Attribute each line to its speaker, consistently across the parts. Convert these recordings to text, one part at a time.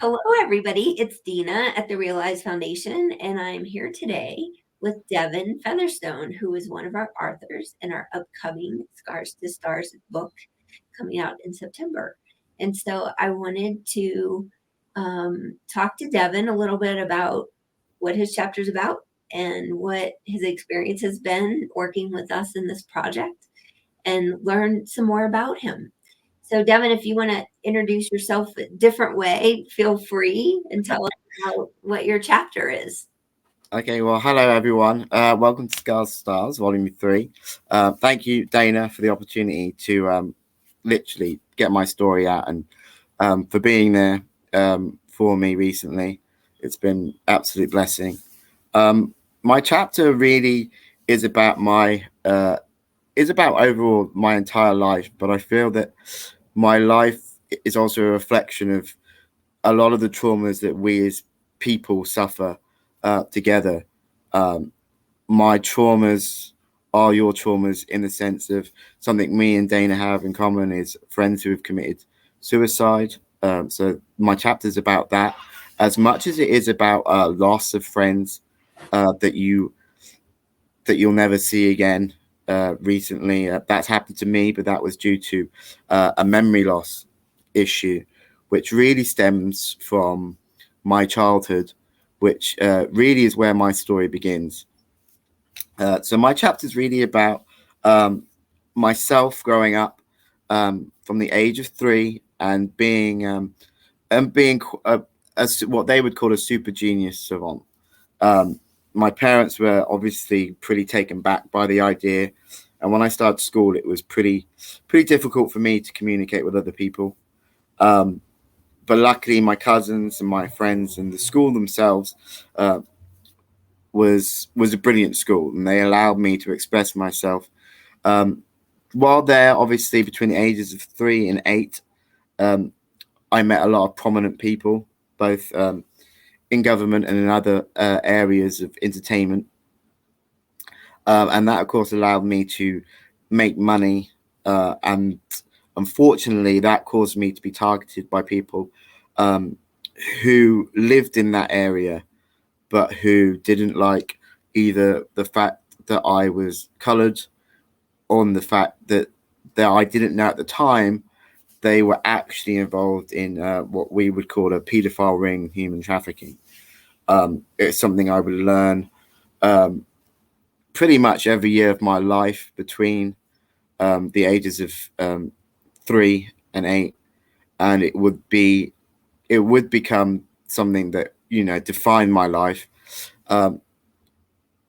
Speaker 1: Hello, everybody. It's Dina at the Realize Foundation, and I'm here today with Devan Featherstone, who is one of our authors in our upcoming Scars to Stars book coming out in September. And so I wanted to talk to Devan a little bit about what his chapter is about and what his experience has been working with us in this project and learn some more about him. So, Devin, if you want to introduce yourself a different way, feel free and tell us about what your chapter is.
Speaker 2: Okay, well, hello everyone. Welcome to Scars Stars, Volume 3. Thank you, Dana, for the opportunity to literally get my story out and for being there for me recently. It's been absolute blessing. My chapter really is about overall my entire life, but I feel that my life is also a reflection of a lot of the traumas that we as people suffer together. Um, my traumas are your traumas in the sense of something me and Dana have in common is friends who have committed suicide. So my chapter is about that as much as it is about loss of friends that you'll never see again. Recently, that's happened to me, but that was due to a memory loss issue, which really stems from my childhood, which really is where my story begins. So my chapter is really about um, myself growing up from the age of 3 and being what they would call a super genius savant. Um, my parents were obviously pretty taken back by the idea, and when I started school, it was pretty difficult for me to communicate with other people. Um, but luckily, my cousins and my friends and the school themselves uh, was a brilliant school, and they allowed me to express myself. Um, while there, obviously, between the ages of 3 and 8, um, I met a lot of prominent people, both in government and in other areas of entertainment. And that, of course, allowed me to make money. And unfortunately, that caused me to be targeted by people um, who lived in that area, but who didn't like either the fact that I was coloured, on the fact that I didn't know at the time they were actually involved in what we would call a paedophile ring, human trafficking. It's something I would learn um, pretty much every year of my life between the ages of 3 and 8, and it would become something that defined my life. Um,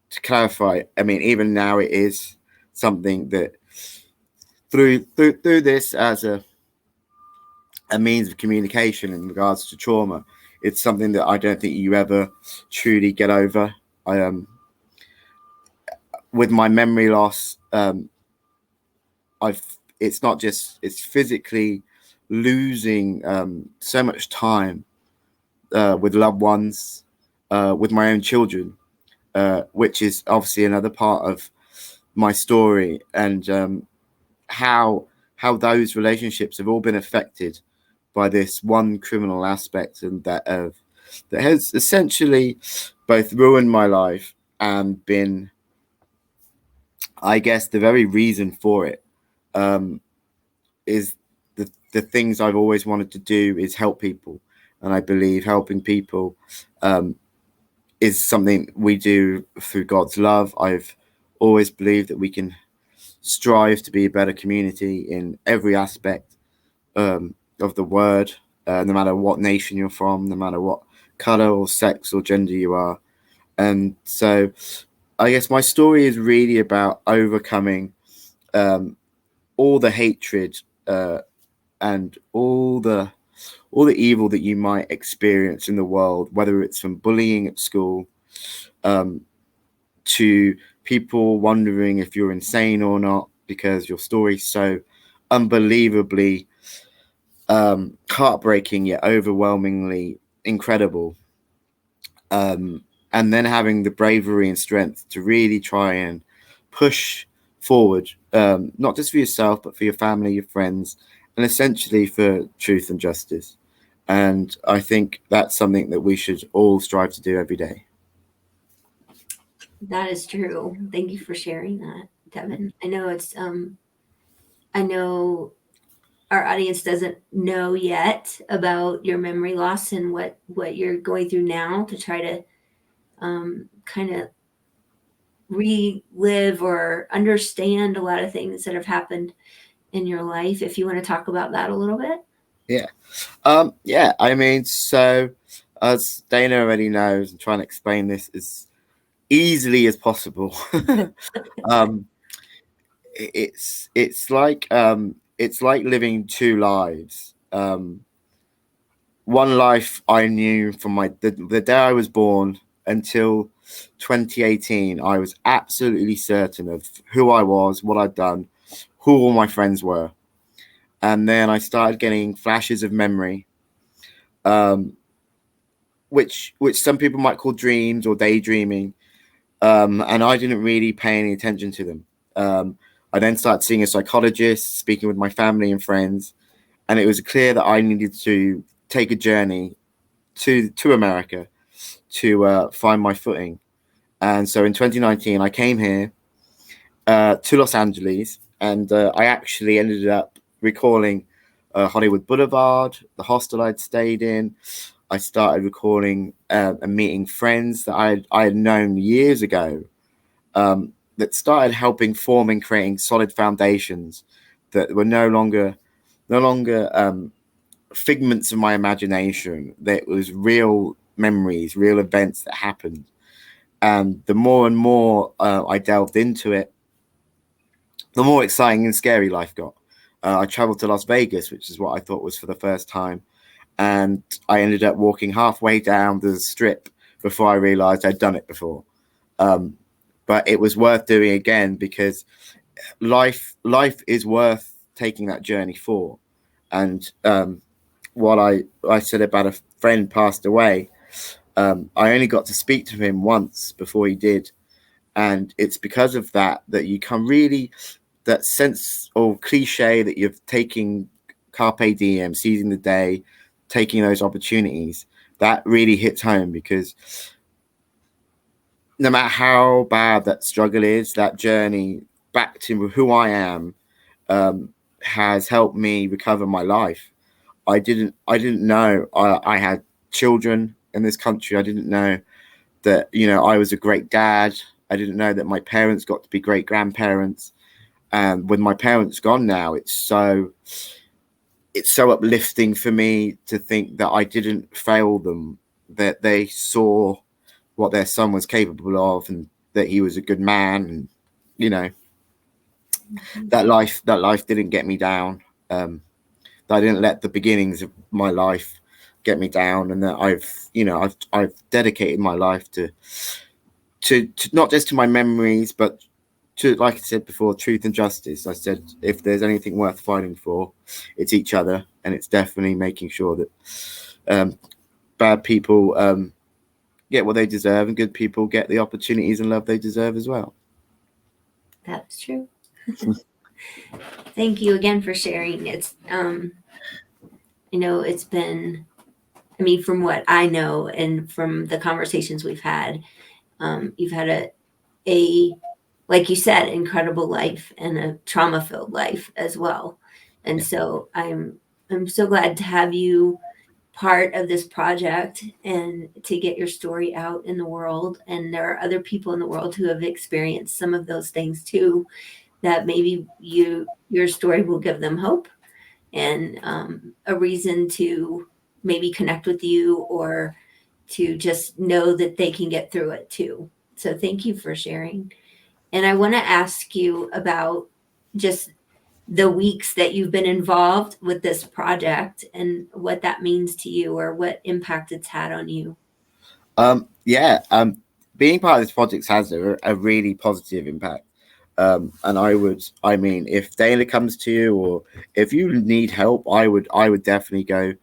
Speaker 2: to clarify, I mean, even now it is something that through this as a means of communication in regards to trauma, it's something that I don't think you ever truly get over. I With my memory loss, I've it's not just it's physically losing so much time with loved ones, with my own children, which is obviously another part of my story, and how those relationships have all been affected by this one criminal aspect, and that has essentially both ruined my life and been, I guess, the very reason for it. Um, is the things I've always wanted to do is help people, and I believe helping people um, is something we do through God's love. I've always believed that we can strive to be a better community in every aspect of the word, no matter what nation you're from, no matter what color or sex or gender you are. And so I guess my story is really about overcoming um, all the hatred and all the evil that you might experience in the world, whether it's from bullying at school um, to people wondering if you're insane or not because your story's so unbelievably heartbreaking yet overwhelmingly incredible. And then having the bravery and strength to really try and push forward, not just for yourself, but for your family, your friends, and essentially for truth and justice. And I think that's something that we should all strive to do every day.
Speaker 1: That is true. Thank you for sharing that, Devin. I know our audience doesn't know yet about your memory loss and what you're going through now to try to kind of relive or understand a lot of things that have happened in your life. If you want to talk about that a little bit.
Speaker 2: Yeah. Yeah. I mean, so as Dana already knows, I'm trying to explain this as easily as possible. um, it's like living two lives. One life I knew from the day I was born until 2018. I was absolutely certain of who I was, what I'd done, who all my friends were, and then I started getting flashes of memory, um, which some people might call dreams or daydreaming, and I didn't really pay any attention to them. I then started seeing a psychologist, speaking with my family and friends, and it was clear that I needed to take a journey to America to find my footing. And so in 2019, I came here to Los Angeles, and I actually ended up recalling Hollywood Boulevard, the hostel I'd stayed in. I started recalling and meeting friends that I had known years ago, that started helping form and creating solid foundations that were no longer figments of my imagination. That was real memories, real events that happened. And the more and more I delved into it, the more exciting and scary life got. I traveled to Las Vegas, which is what I thought was for the first time, and I ended up walking halfway down the strip before I realized I'd done it before. Um, but it was worth doing again because life is worth taking that journey for. And what I said about a friend passed away, I only got to speak to him once before he did, and it's because of that that you can really that sense or cliche that you're taking carpe diem, seizing the day, taking those opportunities. That really hits home because no matter how bad that struggle is, that journey back to who I am has helped me recover my life. I didn't know I had children in this country. I didn't know that I was a great dad. I didn't know that my parents got to be great grandparents. And with my parents gone now, it's so uplifting for me to think that I didn't fail them, that they saw what their son was capable of, and that he was a good man, and you know
Speaker 1: Mhm.
Speaker 2: that life didn't get me down. That I didn't let the beginnings of my life get me down, and that I've dedicated my life to not just to my memories, but to, like I said before, truth and justice. I said if there's anything worth fighting for, it's each other, and it's definitely making sure that um, bad people get what they deserve, and good people get the opportunities and love they deserve as well.
Speaker 1: That's true. Thank you again for sharing. It's been, I mean, from what I know and from the conversations we've had, you've had a, like you said, incredible life and a trauma filled life as well. And
Speaker 2: Yeah.
Speaker 1: so I'm so glad to have you part of this project and to get your story out in the world. And there are other people in the world who have experienced some of those things too, that maybe your story will give them hope and a reason to maybe connect with you or to just know that they can get through it too. So thank you for sharing. And I want to ask you about just the weeks that you've been involved with this project and what that means to you or what impact it's had on you.
Speaker 2: Yeah. Being part of this project has a really positive impact. And I mean, if Dana comes to you or if you need help, I would definitely go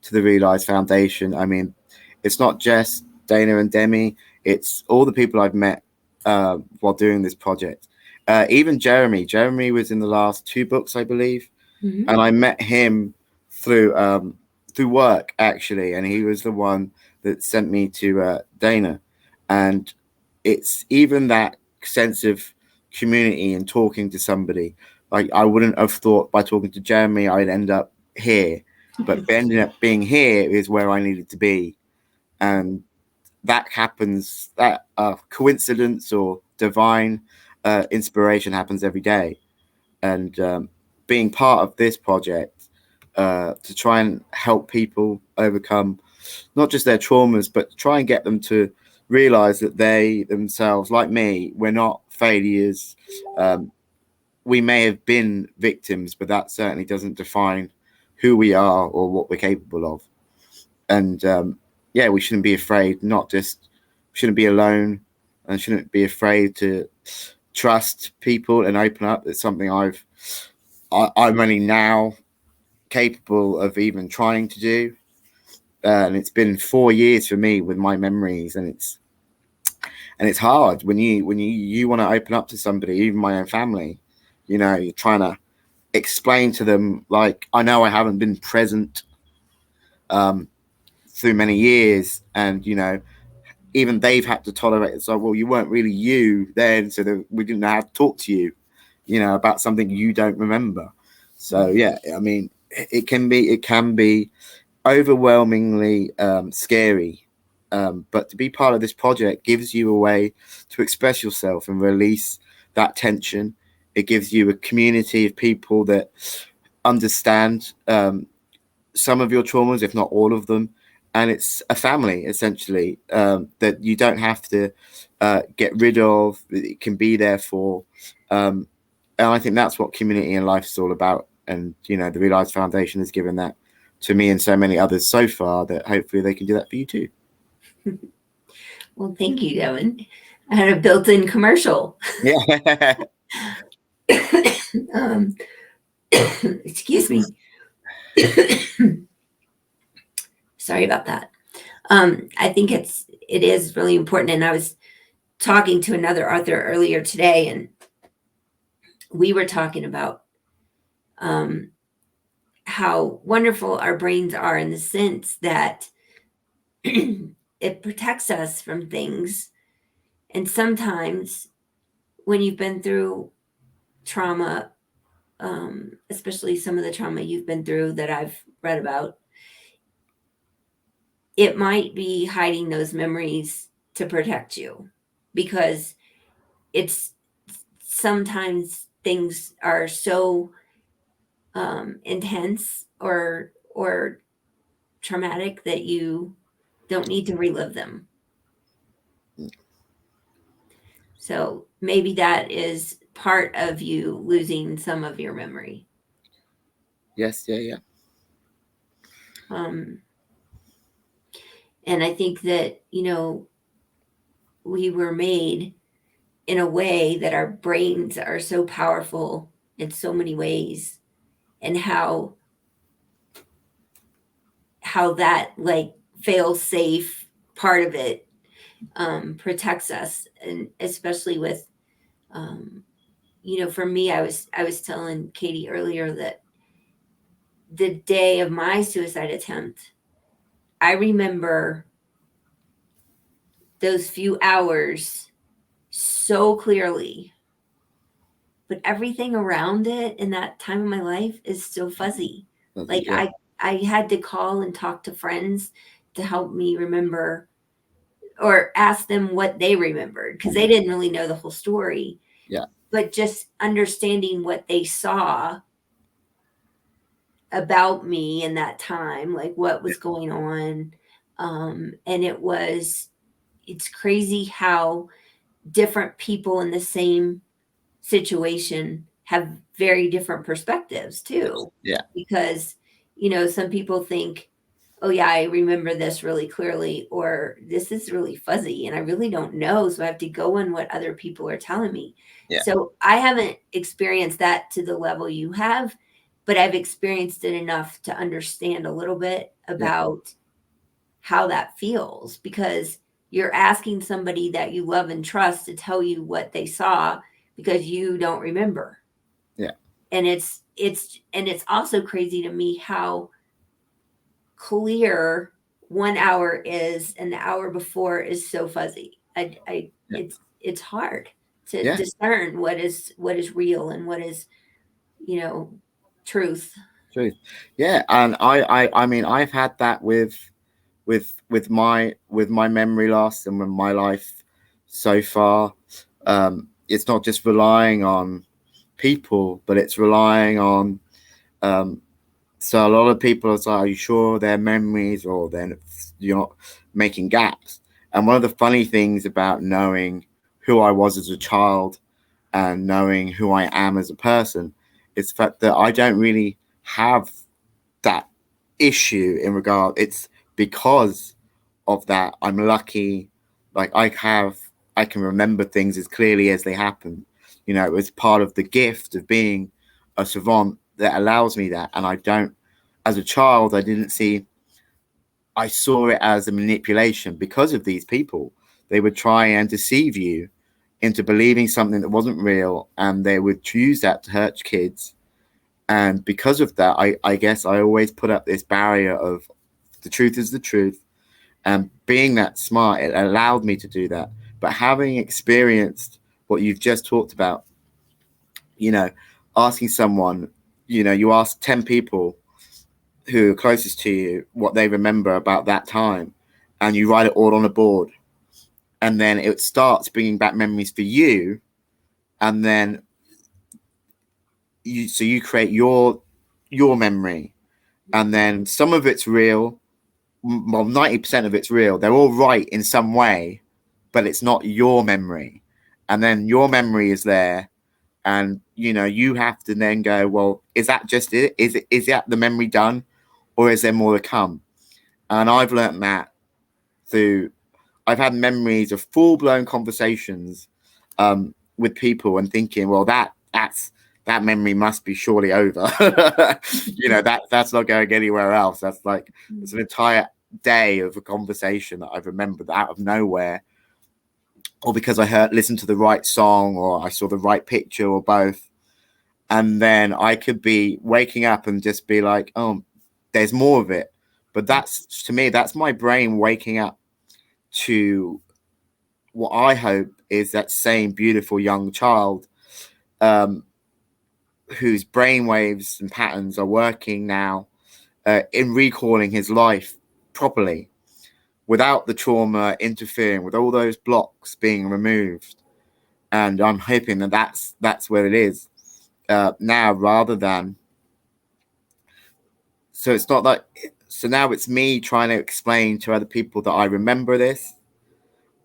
Speaker 2: to the Realize Foundation. I mean, it's not just Dana and Demi; it's all the people I've met while doing this project. Even Jeremy. Jeremy was in the last two books, I believe,
Speaker 1: Hmm.
Speaker 2: and I met him through through work actually, and he was the one that sent me to Dana, and it's even that sense of community and talking to somebody. Like I wouldn't have thought by talking to Jeremy I'd end up here, but ending up being here is where I needed to be, and that happens. That coincidence or divine inspiration happens every day, and being part of this project to try and help people overcome not just their traumas, but try and get them to realize that they themselves, like me, we're not failures. We may have been victims, but that certainly doesn't define who we are or what we're capable of. And yeah, we shouldn't be afraid, not just shouldn't be alone and shouldn't be afraid to trust people and open up. It's something I'm only now capable of even trying to do. And it's been 4 years for me with my memories, and it's hard when you want to open up to somebody, even my own family. You know, you're trying to explain to them, like, I know I haven't been present um, through many years, and you know, even they've had to tolerate it. So, well, you weren't really you then, so that we didn't know how to talk to you, you know, about something you don't remember. So yeah, I mean, it can be overwhelmingly scary. But to be part of this project gives you a way to express yourself and release that tension. It gives you a community of people that understand some of your traumas, if not all of them. And it's a family essentially that you don't have to get rid of. It can be there for, and I think that's what community and life is all about. And you know, the Realize Foundation has given that to me and so many others so far that hopefully they can do that for you too.
Speaker 1: Well, thank you, Devan. I had a built-in commercial.
Speaker 2: Yeah.
Speaker 1: um, excuse me. Sorry about that. I think it is really important, and I was talking to another author earlier today, and we were talking about um, how wonderful our brains are in the sense that it protects us from things. And sometimes when you've been through trauma, especially some of the trauma you've been through that I've read about, it might be hiding those memories to protect you because it's sometimes things are so intense or traumatic that you don't need to relive them. So maybe that is part of you losing some of your memory.
Speaker 2: Yes. Yeah. Yeah.
Speaker 1: Um, and I think that, we were made in a way that our brains are so powerful in so many ways, and how that like fail safe part of it protects us, and especially with um, for me, I was telling Katie earlier that the day of my suicide attempt, I remember those few hours so clearly, but everything around it in that time of my life is still fuzzy. Like
Speaker 2: Yeah.
Speaker 1: I had to call and talk to friends to help me remember or ask them what they remembered because they didn't really know the whole story.
Speaker 2: Yeah.
Speaker 1: But just understanding what they saw about me in that time, like what was going on. And it's crazy how different people in the same situation have very different perspectives
Speaker 2: Yes.
Speaker 1: too.
Speaker 2: Yeah.
Speaker 1: Because, some people think, oh, yeah, I remember this really clearly, or this is really fuzzy and I really don't know. So I have to go on what other people are telling me.
Speaker 2: Yeah.
Speaker 1: So I haven't experienced that to the level you have, but I've experienced it enough to understand a little bit
Speaker 2: Yeah.
Speaker 1: about how that feels because you're asking somebody that you love and trust to tell you what they saw because you don't remember.
Speaker 2: Yeah.
Speaker 1: And it's also crazy to me how clear 1 hour is and the hour before is so fuzzy.
Speaker 2: Yeah.
Speaker 1: It's hard to
Speaker 2: Yeah.
Speaker 1: discern what is real and what is, you know, truth.
Speaker 2: Truth. Yeah. And I mean, I've had that with my memory loss and with my life so far. It's not just relying on people, but it's relying on. Um, so a lot of people are like, "Are you sure they're memories, or then you're not making gaps?" And one of the funny things about knowing who I was as a child and knowing who I am as a person is the fact that I don't really have that issue in regard. It's because of that I'm lucky. Like I can remember things as clearly as they happen. You know, it's part of the gift of being a savant that allows me that. And I don't, as a child, I didn't see. I saw it as a manipulation because of these people. They would try and deceive you into believing something that wasn't real, and they would use that to hurt kids. And because of that, I guess I always put up this barrier of the truth is the truth. And being that smart, it allowed me to do that. But having experienced what you've just talked about, you know, asking someone, you ask 10 people who are closest to you what they remember about that time, and you write it all on a board. And then it starts bringing back memories for you. And then you create your memory. And then some of it's real. Well, 90% of it's real. They're all right in some way, but it's not your memory. And then your memory is there, and you have to then go, well, is that just it? Is that the memory done, or is there more to come? And I've learned that through. I've had memories of full blown conversations with people, and thinking, well, that memory must be surely over. That's not going anywhere else. That's like it's an entire day of a conversation that I've remembered out of nowhere, or because I listened to the right song, or I saw the right picture, or both. And then I could be waking up and just be like, oh, there's more of it. But that's, to me, that's my brain waking up to what I hope is that same beautiful young child, um, whose brain waves and patterns are working now, in recalling his life properly, without the trauma interfering, with all those blocks being removed. And I'm hoping that that's where it is now, rather than. So it's not like. So now it's me trying to explain to other people that I remember this,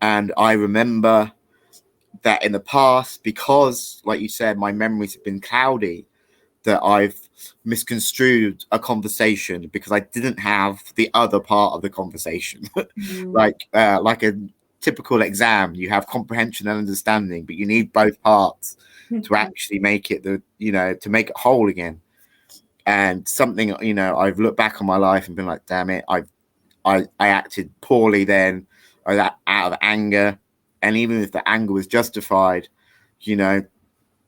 Speaker 2: and I remember that in the past, because, like you said, my memories have been cloudy, that I've misconstrued a conversation because I didn't have the other part of the conversation.
Speaker 1: Mm.
Speaker 2: like a typical exam, you have comprehension and understanding, but you need both parts to actually make it to make it whole again. And something, I've looked back on my life and been like, damn it, I acted poorly then, or that out of anger. And even if the anger was justified, you know,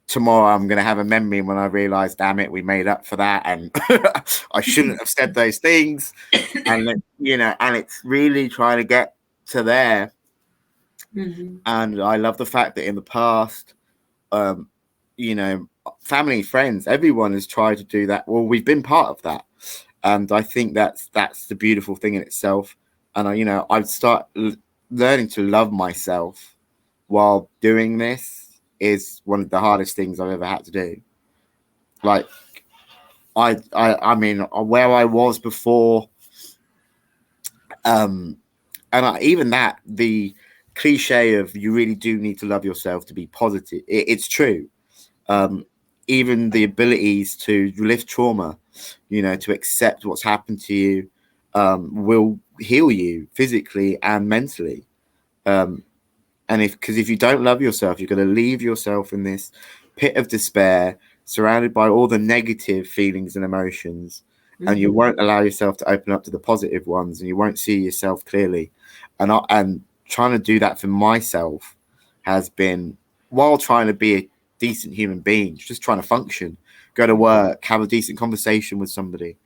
Speaker 2: tomorrow I'm going to have a memory when I realize, damn it, we made up for that. And I shouldn't have said those things. And, and it's really trying to get to there.
Speaker 1: Mhm.
Speaker 2: And I love the fact that in the past, um, family, friends, everyone has tried to do that. Well, we've been part of that. And I think that's the beautiful thing in itself. And I've learning to love myself while doing this is one of the hardest things I've ever had to do. Like I mean, where I was before, um, and even that, the cliche of you really do need to love yourself to be positive. It's true. Um, Even the abilities to lift trauma, to accept what's happened to you, will heal you physically and mentally. Um, and because if you don't love yourself, you're going to leave yourself in this pit of despair, surrounded by all the negative feelings and emotions, and you
Speaker 1: Mhm.
Speaker 2: won't allow yourself to open up to the positive ones, and you won't see yourself clearly. And trying to do that for myself has been, while trying to be a decent human being, just trying to function, go to work, have a decent conversation with somebody.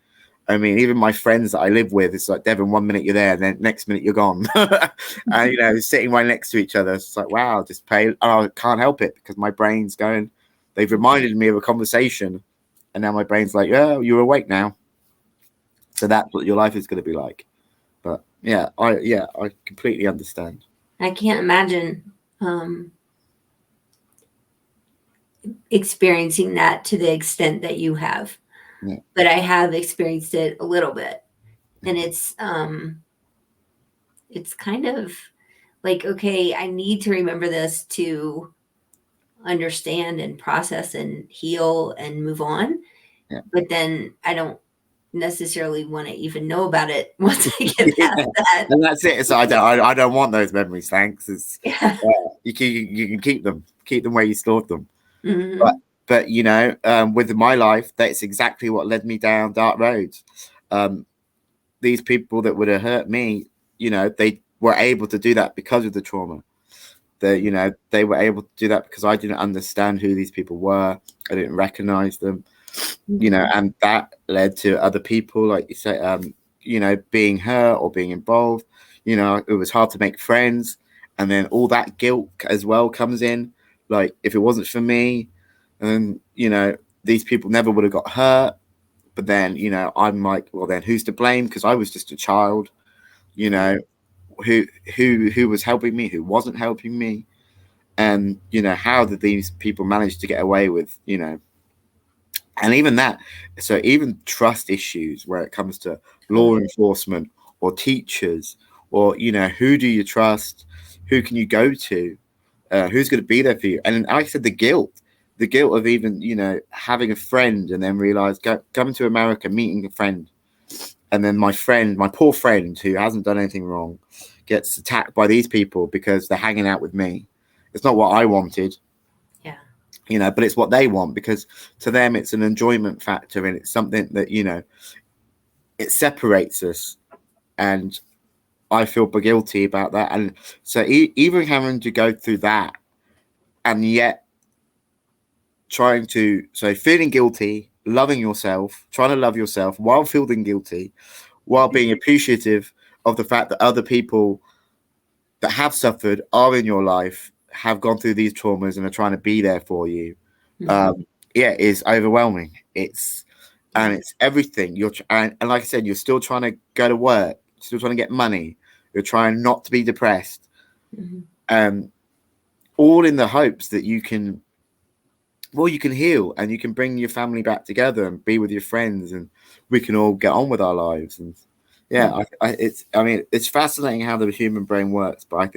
Speaker 2: I mean, even my friends that I live with, it's like, Devon, 1 minute you're there, and then next minute you're gone. And, sitting right next to each other, it's like, wow, just pay. Oh, I can't help it because my brain's going. They've reminded me of a conversation, and now my brain's like, oh, you're awake now. So that's what your life is going to be like. But I completely understand.
Speaker 1: I can't imagine experiencing that to the extent that you have,
Speaker 2: Yeah,
Speaker 1: but I have experienced it a little bit,
Speaker 2: yeah,
Speaker 1: and it's kind of like, okay, I need to remember this to understand and process and heal and move on,
Speaker 2: yeah.
Speaker 1: but then I don't necessarily want to even know about it once I get
Speaker 2: Yeah.
Speaker 1: past that.
Speaker 2: And that's it. So I don't want those memories. Thanks. It's
Speaker 1: Yeah.
Speaker 2: you can keep them where you stored them. But
Speaker 1: Hmm.
Speaker 2: with my life, that's exactly what led me down dark roads. Um, these people that would have hurt me, they were able to do that because of the trauma. They were able to do that because I didn't understand who these people were. I didn't recognize them,
Speaker 1: Hmm.
Speaker 2: and that led to other people, like you say, being hurt or being involved. It was hard to make friends, and then all that guilt as well comes in. Like, if it wasn't for me, and these people never would have got hurt. But then, I'm like, well, then who's to blame? Because I was just a child. You
Speaker 1: Yeah.
Speaker 2: know, who was helping me, who wasn't helping me, and how did these people manage to get away with, and even that. So even trust issues where it comes to
Speaker 1: Oh,
Speaker 2: law enforcement or teachers, or who do you trust, who can you go to, who's going to be there for you. And like I said, the guilt of even having a friend and then realize coming to America, meeting a friend, and then my poor friend who hasn't done anything wrong gets attacked by these people because they're hanging out with me. It's not what I wanted,
Speaker 1: yeah.
Speaker 2: but it's what they want, because to them it's an enjoyment factor, and it's something that it separates us. And I feel guilty about that. And so even having to go through that, and yet feeling guilty, loving yourself, trying to love yourself while feeling guilty, while being appreciative of the fact that other people that have suffered are in your life, have gone through these traumas, and are trying to be there for you.
Speaker 1: Hmm.
Speaker 2: Yeah, it's overwhelming. It's
Speaker 1: Yeah.
Speaker 2: and it's everything. And like I said, you're still trying to go to work, still trying to get money. You're trying not to be depressed,
Speaker 1: Hmm.
Speaker 2: um, all in the hopes that you can heal, and you can bring your family back together and be with your friends, and we can all get on with our lives. And
Speaker 1: Yeah.
Speaker 2: yeah, it's fascinating how the human brain works, but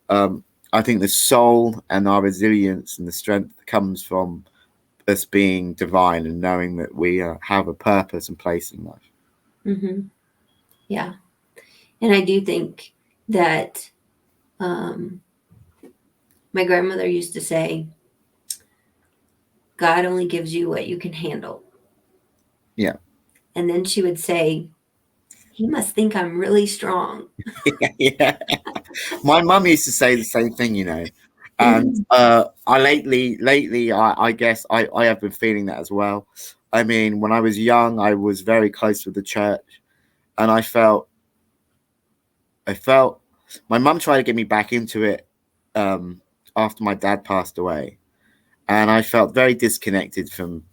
Speaker 2: um, I think the soul and our resilience and the strength comes from us being divine and knowing that we have a purpose and place in life.
Speaker 1: Hmm. Yeah. And I do think that um, my grandmother used to say, God only gives you what you can handle.
Speaker 2: Yeah.
Speaker 1: And then she would say, he must think I'm really strong.
Speaker 2: Yeah. My mum used to say the same thing. And
Speaker 1: Mhm.
Speaker 2: I guess I have been feeling that as well. I mean, when I was young, I was very close with the church, and I felt my mum tried to get me back into it um, after my dad passed away, and I felt very disconnected from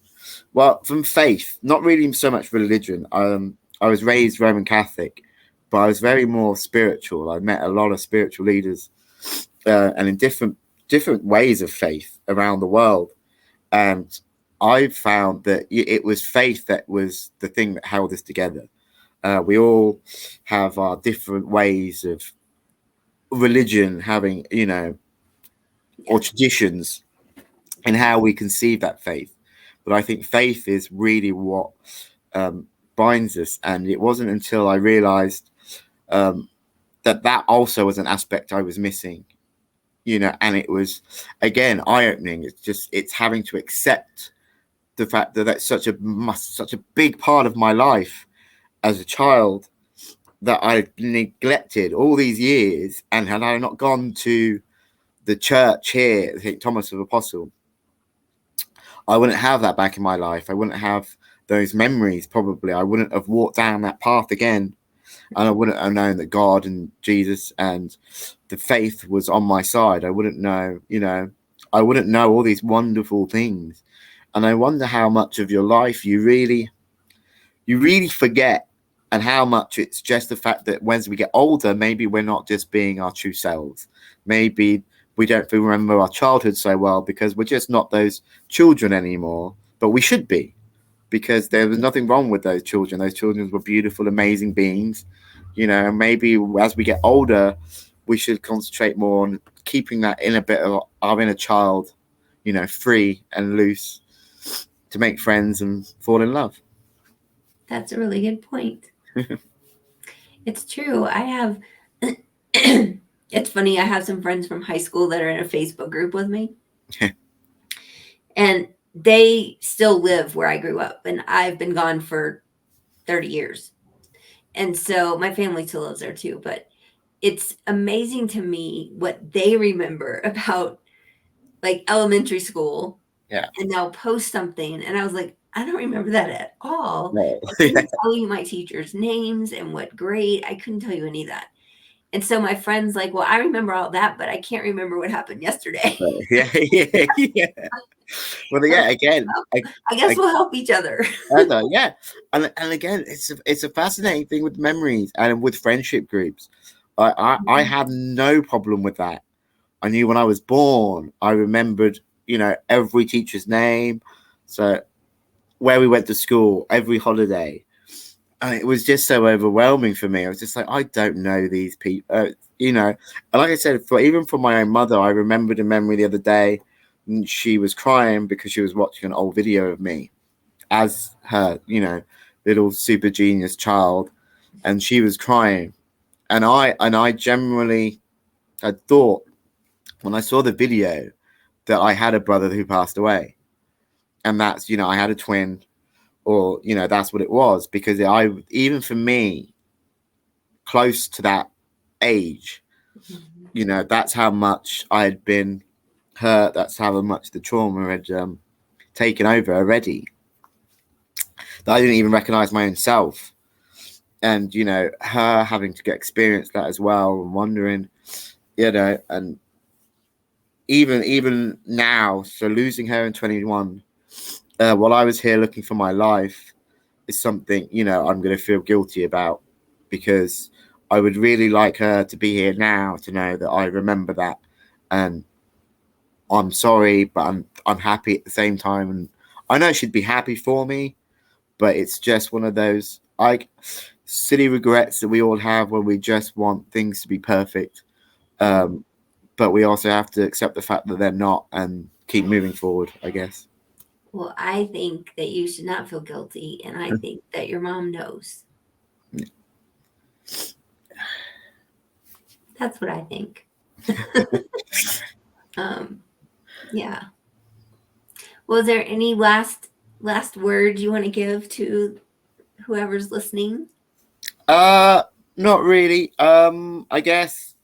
Speaker 2: faith, not really so much religion. I was raised Roman Catholic, but I was very more spiritual. I met a lot of spiritual leaders, and in different ways of faith around the world, and I found that it was faith that was the thing that held us together. We all have our different ways of religion, having or
Speaker 1: Yeah.
Speaker 2: traditions, and how we conceive that faith. But I think faith is really what um, binds us. And it wasn't until I realized um, that also was an aspect I was missing, and it was, again, eye opening. It's having to accept the fact that that's such a big part of my life as a child, that I neglected all these years. And had I not gone to the church here, St. Thomas of Apostle, I wouldn't have that back in my life. I wouldn't have those memories. Probably I wouldn't have walked down that path again, and I wouldn't have known that God and Jesus and the faith was on my side. I wouldn't know, I wouldn't know all these wonderful things. And I wonder how much of your life you really forget, and how much it's just the fact that as we get older, maybe we're not just being our true selves. Maybe we don't remember our childhood so well because we're just not those children anymore, but we should be, because there was nothing wrong with those children. Those children were beautiful, amazing beings. And maybe as we get older, we should concentrate more on keeping that inner bit of our inner child, free and loose, to make friends and fall in love.
Speaker 1: That's a really good point. It's true. I have, it's funny, I have some friends from high school that are in a Facebook group with me, and they still live where I grew up, and I've been gone for 30 years. And so my family still lives there too, but it's amazing to me what they remember about like elementary school,
Speaker 2: Yeah.
Speaker 1: and they'll post something and I was like, I don't remember that at all.
Speaker 2: Right.
Speaker 1: I
Speaker 2: Yeah.
Speaker 1: couldn't tell you my teachers' names and what grade. I couldn't tell you any of that. And so my friend's like, well, I remember all that, but I can't remember what happened yesterday.
Speaker 2: Yeah. Yeah. Yeah. Well,
Speaker 1: I was
Speaker 2: yeah.
Speaker 1: like,
Speaker 2: Again,
Speaker 1: well, I guess we'll help each other.
Speaker 2: yeah, and again, it's a fascinating thing with memories and with friendship groups. I have no problem with that. I knew when I was born. I remembered, every teacher's name. So where we went to school, every holiday, and it was just so overwhelming for me. I was just like, I don't know these people, And like I said, even for my own mother, I remembered a memory the other day. And she was crying because she was watching an old video of me as her, little super genius child, and she was crying. And I generally had thought when I saw the video that I had a brother who passed away, and that's I had a twin, or that's what it was, because I even for me, close to that age, that's how much I had been hurt. That's how much the trauma had taken over already. That I didn't even recognize my own self, and her having to get experience that as well, and wondering, and even now, so losing her in 21, while I was here looking for my life, is something I'm going to feel guilty about, because I would really like her to be here now, to know that I remember that, and I'm sorry, but I'm happy at the same time, and I know she'd be happy for me, but it's just one of those silly regrets that we all have when we just want things to be perfect. Um, but we also have to accept the fact that they're not, and keep moving forward, I guess.
Speaker 1: Well, I think that you should not feel guilty, and I think that your mom knows. That's what I think. um, yeah. Well, is there any last word you want to give to whoever's listening?
Speaker 2: Uh, Not really. I guess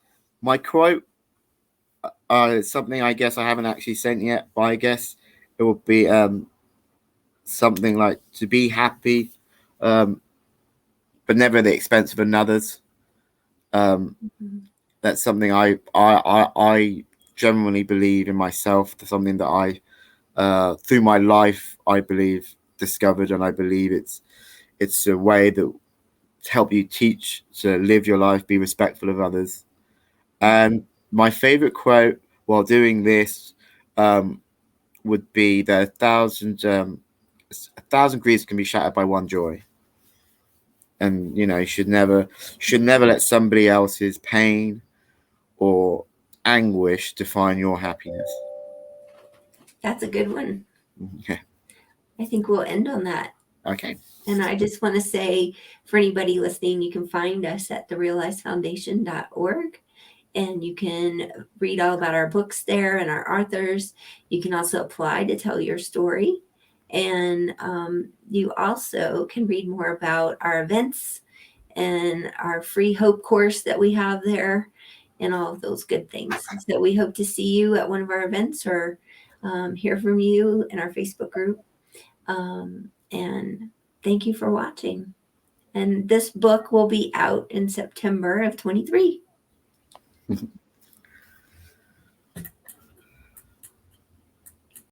Speaker 2: my quote, is something I guess I haven't actually sent yet, but I guess it would be something like, to be happy, um, but never at the expense of another's. Um,
Speaker 1: Mhm.
Speaker 2: that's something I genuinely believe in myself. That's something that I, through my life, I believe discovered, and I believe it's a way that to help you teach to live your life, be respectful of others. And my favorite quote while doing this, um, would be that a thousand griefs can be shattered by one joy. And you should never let somebody else's pain or anguish define your happiness.
Speaker 1: That's a good one.
Speaker 2: Yeah.
Speaker 1: I think we'll end on that.
Speaker 2: Okay.
Speaker 1: And I just want to say, for anybody listening, you can find us at therealizefoundation.org, and you can read all about our books there and our authors. You can also apply to tell your story. And you also can read more about our events and our free hope course that we have there, and all of those good things. So we hope to see you at one of our events, or hear from you in our Facebook group. And thank you for watching. And this book will be out in September of 23.